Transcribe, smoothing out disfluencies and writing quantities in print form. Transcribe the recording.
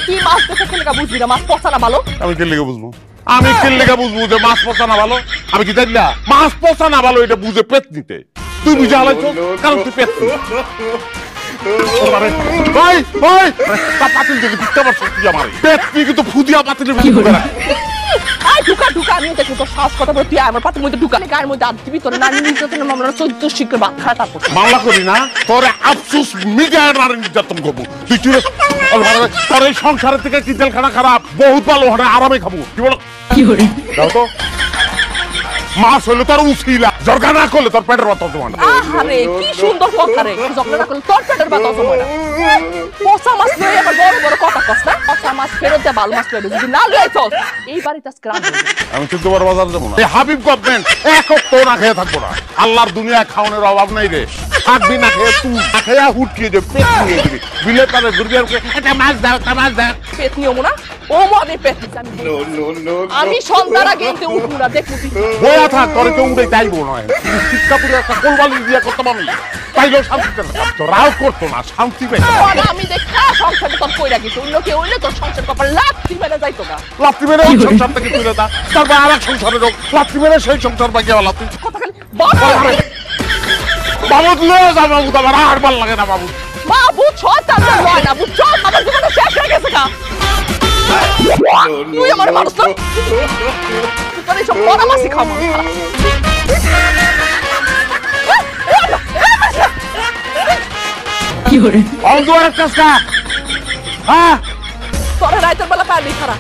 তুই মাছ দেখে খেলে বুঝবি না মাছ পচা না ভালো? আমি কি লেগে বুঝবো? আমি কি লেগে বুঝবো যে মাছ পচা না ভালো? আমি কি জানি না মাছ পচা না ভালো এটা বুঝে পেট নিতে? তুই বুঝে হালাইছ কারণ তুই পেট ভাই ভাই পাতিল দেখে দিতে পারছো তুই আমার পেট নিয়ে কিন্তু ফুদিয়া পাতিলের ভিতরে রাখ। ঢুকা ঢুকা আমি দেখো তোর সাহস কথা বলে তুই আমার পাতির মধ্যে ঢুকা গায়ের মধ্যে হাত দিবি তোর নারী নির্যাতনের মামলা 14 শিক্ষার বাদ খায় তারপর মামলা করি না তোরে আফসোস মিডিয়ার নারী নির্যাতন করবো তুই চুরে তোর এই সংসারের থেকে কি তেলখানা খারাপ বহুত ভালো হয় আরামে খাবো কি বলো দাও তো মাছ হইলে তোর উছিলা জর্গা না করলে তোর পেটের বাতা জমা না। আরে কি সুন্দর কথা রে জর্গা না করলে তোর পেটের বাতা জমা না। পচা মাছ লই আবার বড় বড় কথা কস না পচা মাছ ফেরত দে ভালো মাছ লই যদি না লইছস এই বাড়িতে স্ক্রাম আমি কিন্তু বড় বাজার যাব না। এই হাবিব গভর্নমেন্ট এক তো না খেয়ে থাকবো না আল্লাহর দুনিয়া খাওয়ানোর অভাব নাই রে থাকবি না খেয়ে তুই না খেয়ে হুটকিয়ে যে পেট নিয়ে দিবি বিলে তালে দুর্গিয়ারকে একটা মাছ দাও একটা মাছ দাও পেট নিও না ও মনে পেট আমি সন্ধ্যার আগে এতে উঠবো না দেখবো বয়া থাক তোরে কেউ উঠে যাইবো নয় শিক্ষাপুরে একটা কোলবালি দিয়ে করতে পারবি তাইলেও শান্তি পেল তো রাও করতো না শান্তি পেল আমি দেখা সংসারটা তোর কইরা গেছে অন্য কেউ হইলে তোর সংসার কপাল লাত্তি মেরে যাইতো না লাত্তি মেরে ওই সংসার থেকে তুলে দা তারপর আর এক সংসারে যোগ লাত্তি মেরে সেই সংসার বাকি হলা তুই কথা খালি বাবা বাবুদ লয়ে যা বাবুদ আমার আর ভাল লাগে না বাবুদ বাবু ছয়টা লয় না বুঝছো আমার জীবনটা শেষ হয়ে গেছে না তুই আমার মানুষ না তুই তোর এইসব বড় মাসি খাবো কি হরে অন্ধ আর কাজ কা হ্যাঁ তোর রাইতের বেলা পারবি খারাপ